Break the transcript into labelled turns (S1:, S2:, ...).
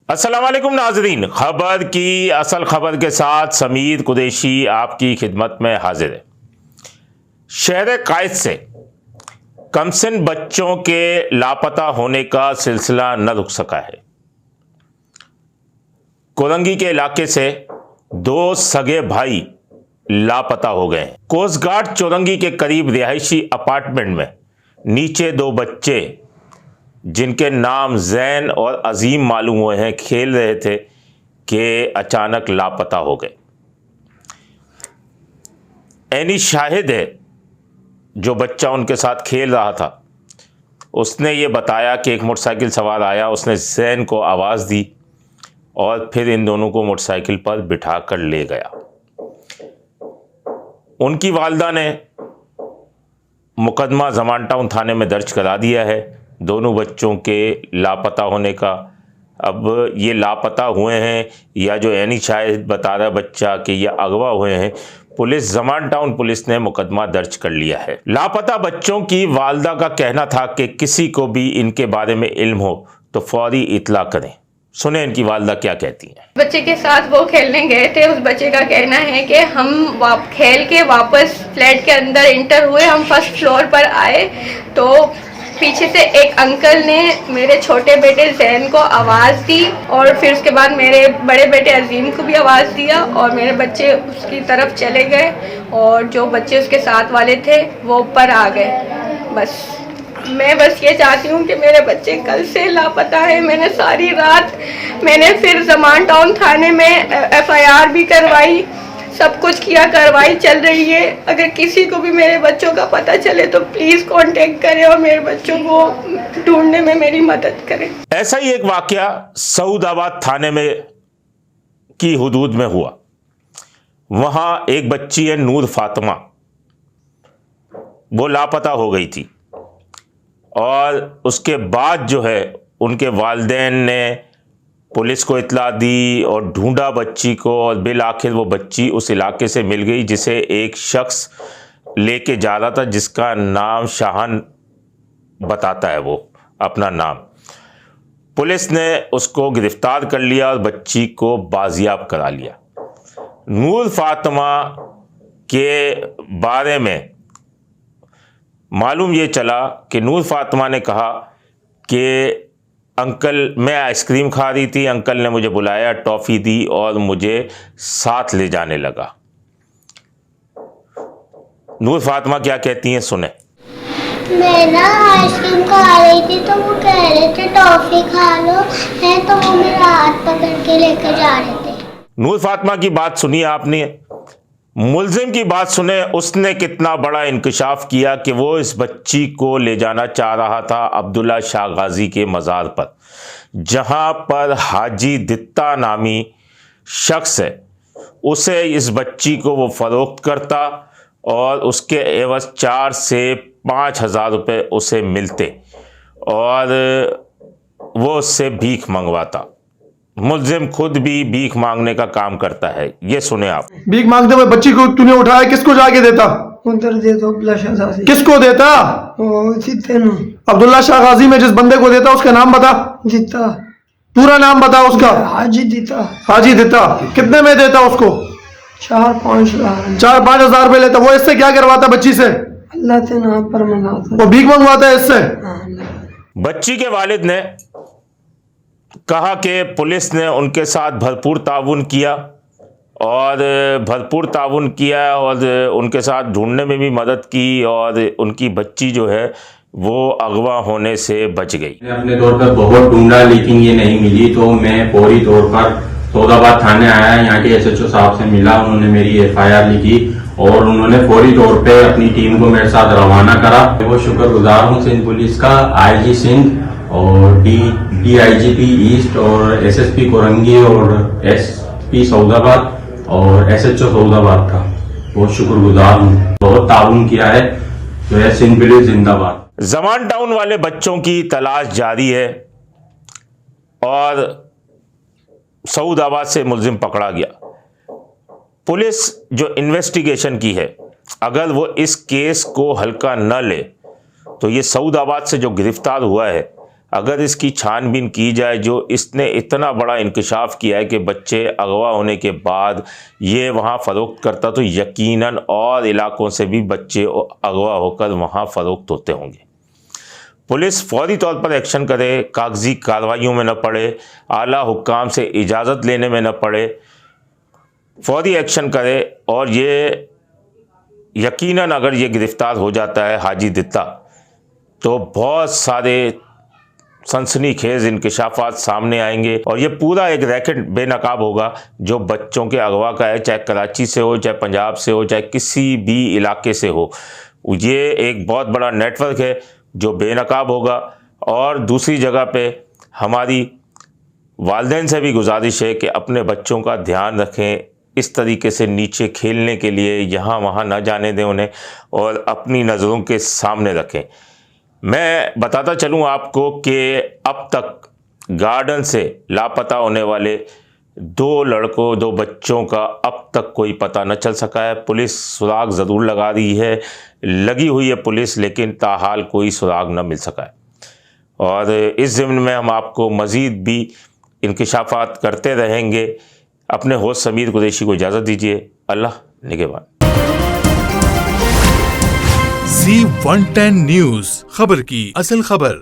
S1: अस्सलाम वालेकुम नाजरीन, खबर की असल खबर के साथ समीर कुरैशी आपकी खिदमत में हाजिर है। शहर कायद से कमसिन बच्चों के लापता होने का सिलसिला न रुक सका है। कोरंगी के इलाके से दो सगे भाई लापता हो गए हैं। कोस्ट गार्ड चौरंगी के करीब रिहायशी अपार्टमेंट में नीचे दो बच्चे जिनके नाम जैन और अजीम मालूम हुए हैं खेल रहे थे कि अचानक लापता हो गए। एनी शाहिद है जो बच्चा उनके साथ खेल रहा था, उसने ये बताया कि एक मोटरसाइकिल सवार आया, उसने जैन को आवाज़ दी और फिर इन दोनों को मोटरसाइकिल पर बिठा कर ले गया। उनकी वालदा ने मुकदमा ज़मान टाउन थाने में दर्ज करा दिया है दोनों बच्चों के लापता होने का। अब ये लापता हुए हैं या जो एनी शाहिद बता रहा बच्चा कि ये अगवा हुए हैं, पुलिस ज़मान टाउन पुलिस ने मुकदमा दर्ज कर लिया है। लापता बच्चों की वालदा का कहना था कि किसी को भी इनके बारे में इल्म हो तो फौरी इतला करें। सुने इनकी वालदा क्या कहती हैं।
S2: बच्चे के साथ वो खेलने गए थे। उस बच्चे का कहना है कि हम खेल के वापस फ्लैट के अंदर इंटर हुए, हम फर्स्ट फ्लोर पर आए तो पीछे से एक अंकल ने मेरे छोटे बेटे जैन को आवाज़ दी और फिर उसके बाद मेरे बड़े बेटे अजीम को भी आवाज़ दिया और मेरे बच्चे उसकी तरफ चले गए और जो बच्चे उसके साथ वाले थे वो ऊपर आ गए। मैं बस ये चाहती हूँ कि मेरे बच्चे कल से लापता है। मैंने सारी रात फिर ज़मान टाउन थाने में FIR भी करवाई, सब कुछ किया, कार्रवाई चल रही है। अगर किसी को भी मेरे बच्चों का पता चले तो प्लीज़ कांटेक्ट करें और मेरे बच्चों को ढूंढने में मेरी मदद करें।
S1: ऐसा ही एक वाकया सऊदाबाद थाने में की हुदूद में हुआ। वहाँ एक बच्ची है नूर फातिमा, वो लापता हो गई थी और उसके बाद जो है उनके वालिदैन ने पुलिस को इत्ला दी और ढूंढा बच्ची को और बिल आखिर वो बच्ची उस इलाके से मिल गई जिसे एक शख्स लेके जा रहा था, जिसका नाम शाहन बताता है वो अपना नाम। पुलिस ने उसको गिरफ्तार कर लिया और बच्ची को बाजियाब करा लिया। नूर फातिमा के बारे में मालूम ये चला कि नूर फातिमा ने कहा कि अंकल मैं आइसक्रीम खा रही थी, अंकल ने मुझे बुलाया, टॉफ़ी दी और मुझे साथ ले जाने लगा। नूर फातिमा क्या कहती हैं सुने।
S3: मैं ना आइसक्रीम खा रही थी तो वो कह रहे थे टॉफ़ी खा लो है, तो वो मेरा हाथ पकड़ के लेकर जा रहे थे।
S1: नूर फातिमा की बात सुनिए आपने, मुल्जिम की बात सुने। उसने कितना बड़ा इंकशाफ किया कि वो इस बच्ची को ले जाना चाह रहा था अब्दुल्ला शाह गाजी के मज़ार पर, जहां पर हाजी दित्ता नामी शख्स है, उसे इस बच्ची को वो फ़रोख्त करता और उसके एवज़ 4 से 5 हज़ार रुपये उसे मिलते और वो उससे भीख मंगवाता। मुल्जिम खुद भी भीख मांगने का काम करता है। ये सुने आप।
S4: भीख मांगते हुए बच्ची को तूने उठाया, किसको जाके देता?
S5: उधर दे दो अब्दुल्ला शाह गाजी।
S4: किसको देता? अब्दुल्ला शाह गाजी में जिस बंदे को देता उसका नाम बता।
S5: जीता।
S4: पूरा नाम बता उसका।
S5: हाजी देता।
S4: हाजी देता। कितने में देता उसको?
S5: 4-5 हज़ार।
S4: 4-5 हज़ार रुपये लेता। वो इससे क्या करवाता बच्ची से?
S5: अल्लाह के नाम पर मंगाता।
S4: वो भीख मंगवाता है इससे।
S1: बच्ची के वालिद ने कहा कि पुलिस ने उनके साथ भरपूर ताउन किया और उनके साथ ढूंढने में भी मदद की और उनकी बच्ची जो है वो अगवा होने से बच गई।
S6: मैंने अपने तौर पर बहुत ढूंढा लेकिन ये नहीं मिली, तो मैं फौरी तौर पर सऊदाबाद थाने आया, यहाँ के SHO साहब से मिला, उन्होंने मेरी FIR लिखी और उन्होंने फौरी तौर पे अपनी टीम को मेरे साथ रवाना करा। मैं वो शुक्रगुजार हूँ सिंध पुलिस का, IG सिंध और DIGP ईस्ट और SSP कोरंगी और SP सऊदाबाद और SHO सऊदाबाद का बहुत शुक्रगुजार हूँ। बहुत ताउन किया है जो है सिंध पुलिस जिंदाबाद।
S1: ज़मान टाउन वाले बच्चों की तलाश जारी है और सऊदाबाद से मुल्जिम पकड़ा गया। पुलिस जो इन्वेस्टिगेशन की है, अगर वो इस केस को हल्का न ले तो ये सऊदाबाद से जो गिरफ्तार हुआ है अगर इसकी छानबीन की जाए, जो इसने इतना बड़ा इंकशाफ किया है कि बच्चे अगवा होने के बाद ये वहाँ फ़रोख्त करता, तो यकीनन और इलाकों से भी बच्चे अगवा होकर वहाँ फ़रोख्त होते होंगे। पुलिस फौरी तौर पर एक्शन करे, कागजी कार्रवाइयों में न पड़े, आला हुक्काम से इजाज़त लेने में न पड़े, फौरी एक्शन करे। और ये यकीनन अगर ये गिरफ़्तार हो जाता है हाजी दित्ता, तो बहुत सारे सनसनीखेज़ इंकशाफात सामने आएंगे और ये पूरा एक रैकेट बेनकाब होगा जो बच्चों के अगवा का है, चाहे कराची से हो, चाहे पंजाब से हो, चाहे किसी भी इलाके से हो। ये एक बहुत बड़ा नेटवर्क है जो बेनकाब होगा। और दूसरी जगह पे हमारी वालिदैन से भी गुजारिश है कि अपने बच्चों का ध्यान रखें, इस तरीके से नीचे खेलने के लिए यहाँ वहाँ ना जाने दें उन्हें, और अपनी नज़रों के सामने रखें। मैं बताता चलूँ आपको कि अब तक गार्डन से लापता होने वाले 2 बच्चों का अब तक कोई पता न चल सका है। पुलिस सुराग ज़रूर लगा रही है, लगी हुई है पुलिस, लेकिन ताहाल कोई सुराग न मिल सका है। और इस ज़िम्न में हम आपको मज़ीद भी इंकशाफात करते रहेंगे। अपने होस्ट समीर कुरैशी को इजाज़त दीजिए। अल्लाह निगहबान।
S7: Z110 न्यूज़, खबर की असल खबर।